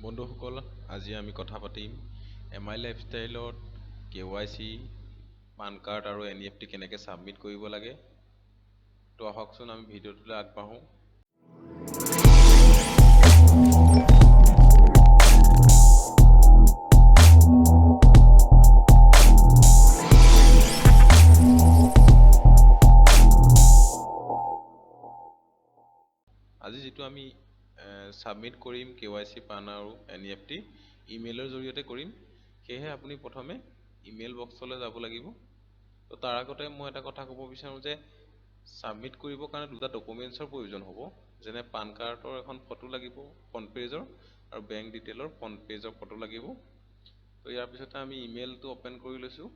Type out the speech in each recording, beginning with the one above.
বন্ধুসকল, আজি আমি কথা পাতিম MI লাইফষ্টাইলত KYC, পান কাৰ্ড আৰু NEFT কেনেকৈ ছাবমিট কৰিব লাগে। তো আহকচোন আমি ভিডিঅ'টোলৈ আগবাঢ়োঁ। আজি যিটো আমি ছাবমিট কৰিম KYC, পান আৰু NEFT ইমেইলৰ জৰিয়তে কৰিম। সেয়েহে আপুনি প্ৰথমে ইমেইল বক্সলৈ যাব লাগিব। তো তাৰ আগতে মই এটা কথা ক'ব বিচাৰোঁ যে ছাবমিট কৰিবৰ কাৰণে দুটা ডকুমেণ্টছৰ প্ৰয়োজন হ'ব, যেনে পান কাৰ্ডৰ এখন ফটো লাগিব ফ্ৰণ্ট পেজৰ, আৰু বেংক ডিটেইলৰ ফ্ৰণ্ট পেজৰ ফটো লাগিব। তো ইয়াৰ পিছতে আমি ইমেইলটো অ'পেন কৰি লৈছোঁ।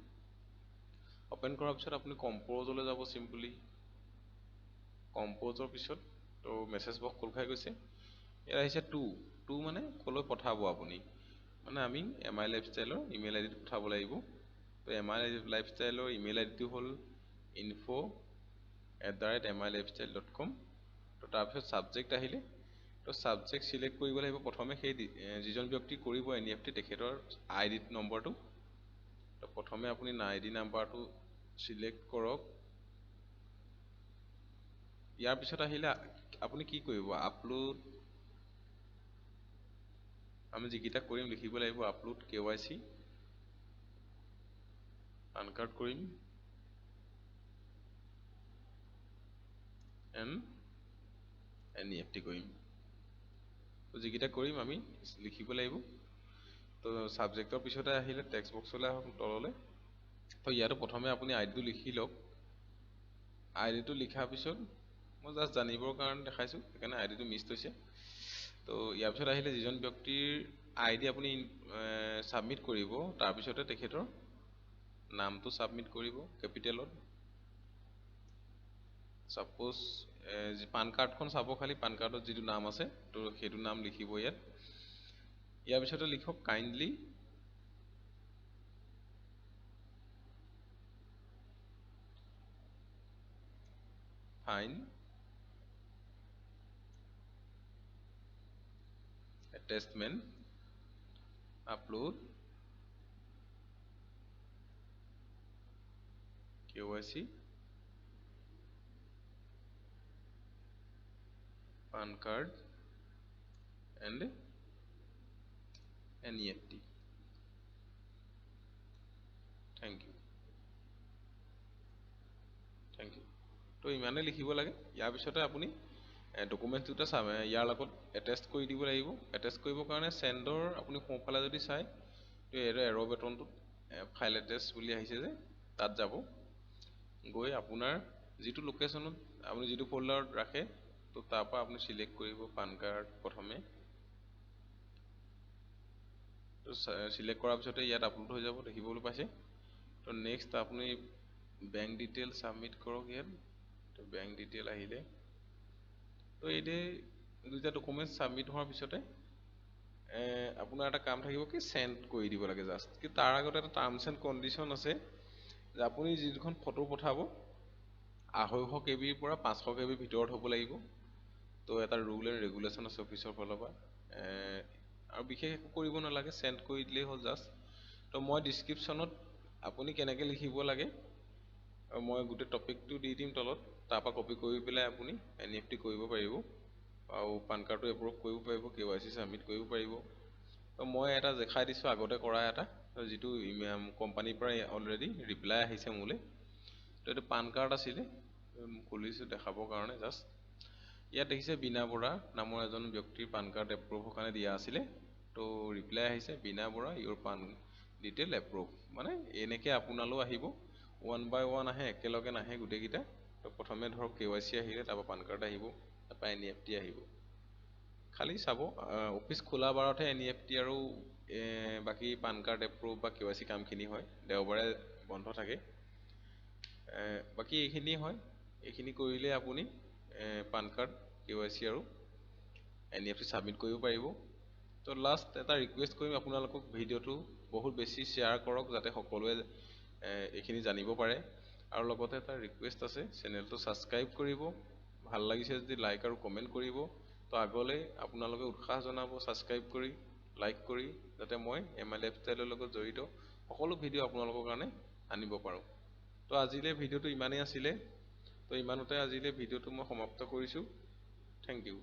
অ'পেন কৰাৰ পিছত আপুনি কম্প'জলৈ যাব। চিম্পলি কম্প'জৰ পিছত তো মেছেজ বক্স খোল খাই গৈছে। ইয়াত আহিছে টু মানে ক'লৈ পঠাব আপুনি, মানে আমি MI লাইফষ্টাইলৰ ইমেইল আইডিত পঠাব লাগিব। তো MI লাইফষ্টাইলৰ ইমেইল আইডিটো হ'ল info@mylifestyle.com। তো তাৰপিছত ছাবজেক্ট আহিলে, তো ছাবজেক্ট চিলেক্ট কৰিব লাগিব। প্ৰথমে সেই যিজন ব্যক্তি কৰিব NEFT তেখেতৰ ID নম্বৰটো। তো প্ৰথমে আপুনি ID নাম্বাৰটো চিলেক্ট কৰক। ইয়াৰ পিছত আহিলে আপুনি কি কৰিব, আপলোড, আমি যিকেইটা কৰিম লিখিব লাগিব। আপলোড KYC, পান কাৰ্ড কৰিম, NEFT কৰিম। তো যিকেইটা কৰিম আমি লিখিব লাগিব। তো ছাবজেক্টৰ পিছতে আহিলে টেক্সট বক্সলৈ আহক তললৈ। তো ইয়াতো প্ৰথমে আপুনি আইডিটো লিখি লওক। আইডিটো লিখাৰ পিছত মই জাষ্ট জানিবৰ কাৰণে দেখাইছোঁ, সেইকাৰণে আইডিটো মিছ হৈছে। তো ইয়াৰ পিছত আহিলে যিজন ব্যক্তিৰ ID আপুনি ছাবমিট কৰিব, তাৰপিছতে তেখেতৰ নামটো ছাবমিট কৰিব কেপিটেলত। ছাপ'জ পান কাৰ্ডখন চাব, খালি পান কাৰ্ডত যিটো নাম আছে তো সেইটো নাম লিখিব ইয়াত। ইয়াৰ পিছতে লিখক kindly fine attachment upload KYC PAN card and NEFT. Thank you. তো ইমানেই লিখিব লাগে। ইয়াৰ পিছতে আপুনি ডকুমেণ্টছ দুটা ইয়াৰ লগত এটেষ্ট কৰি দিব লাগিব। এটেষ্ট কৰিবৰ কাৰণে চেণ্ডৰ আপুনি সোঁফালে যদি চাই, তো এৰ' বেটনটোত ফাইল এটেষ্ট বুলি আহিছে যে, তাত যাব। গৈ আপোনাৰ যিটো লোকেশ্যনত আপুনি যিটো ফ'ল্ডাৰত ৰাখে, তো তাৰ পৰা আপুনি চিলেক্ট কৰিব পান কাৰ্ড প্ৰথমে। তো চিলেক্ট কৰাৰ পিছতে ইয়াত আপলোড হৈ যাব, দেখিবলৈ পাইছে। তো নেক্সট আপুনি বেংক ডিটেইল ছাবমিট কৰক ইয়াত। তো বেংক ডিটেইল আহিলে, তো এই দুইটা ডকুমেণ্টছ ছাবমিট হোৱাৰ পিছতে আপোনাৰ এটা কাম থাকিব কি চেণ্ড কৰি দিব লাগে জাষ্ট। কিন্তু তাৰ আগতে এটা টাৰ্মছ এণ্ড কণ্ডিশ্যন আছে যে আপুনি যিখন ফটো পঠাব 250 KBৰ পৰা 500 KBৰ ভিতৰত হ'ব লাগিব। তো এটা ৰুল এণ্ড ৰেগুলেশ্যন আছে অফিচৰ ফালৰ পৰা। আৰু বিশেষ একো কৰিব নালাগে, চেণ্ড কৰি দিলেই হ'ল জাষ্ট। তো মই ডিছক্ৰিপশ্যনত আপুনি কেনেকৈ লিখিব লাগে আৰু মই গোটেই টপিকটো দি দিম তলত, তাৰপৰা কপি কৰি পেলাই আপুনি NEFT কৰিব পাৰিব, আৰু পান কাৰ্ডটো এপ্ৰুভ কৰিব পাৰিব, KYC ছাবমিট কৰিব পাৰিব। তো মই এটা দেখাই দিছোঁ আগতে কৰা এটা, যিটো কোম্পানীৰ পৰা অলৰেডি ৰিপ্লাই আহিছে মোলৈ। তো এইটো পান কাৰ্ড আছিলে, খুলিছোঁ দেখাবৰ কাৰণে জাষ্ট। ইয়াত দেখিছে বীণা বৰা নামৰ এজন ব্যক্তিৰ পান কাৰ্ড এপ্ৰুভৰ কাৰণে দিয়া আছিলে। তো ৰিপ্লাই আহিছে, বীণা বৰা ইউৰ পান ডিটেইল এপ্ৰুভ। মানে এনেকৈ আপোনালৈও আহিব, ওৱান বাই ওৱান আহে, একেলগে নাহে গোটেইকেইটা। তো প্ৰথমে ধৰক KYC আহিলে, তাৰপৰা পান কাৰ্ড আহিব, তাৰপৰা NEFT আহিব। খালি চাব অফিচ খোলা বাৰতহে NEFT আৰু বাকী পান কাৰ্ড এপ্ৰুভ বা KYC কামখিনি হয়, দেওবাৰে বন্ধ থাকে। বাকী এইখিনি হয়, এইখিনি কৰিলে আপুনি পান কাৰ্ড, KYC আৰু NEFT ছাবমিট কৰিব পাৰিব। তো লাষ্ট এটা ৰিকুৱেষ্ট কৰিম আপোনালোকক, ভিডিঅ'টো বহুত বেছি শ্বেয়াৰ কৰক যাতে সকলোৱে এইখিনি জানিব পাৰে। আৰু লগতে এটা ৰিকুৱেষ্ট আছে, চেনেলটো ছাবস্ক্ৰাইব কৰিব, ভাল লাগিছে যদি লাইক আৰু কমেণ্ট কৰিব। তো আগলৈ আপোনালোকে উৎসাহ জনাব ছাবস্ক্ৰাইব কৰি, লাইক কৰি যাতে মই MI লাইফষ্টাইলৰ লগত জড়িত সকলো ভিডিঅ' আপোনালোকৰ কাৰণে আনিব পাৰোঁ। তো আজিলৈ ভিডিঅ'টো ইমানেই আছিলে। তো ইমানতে আজিলৈ ভিডিঅ'টো মই সমাপ্ত কৰিছোঁ। Thank U.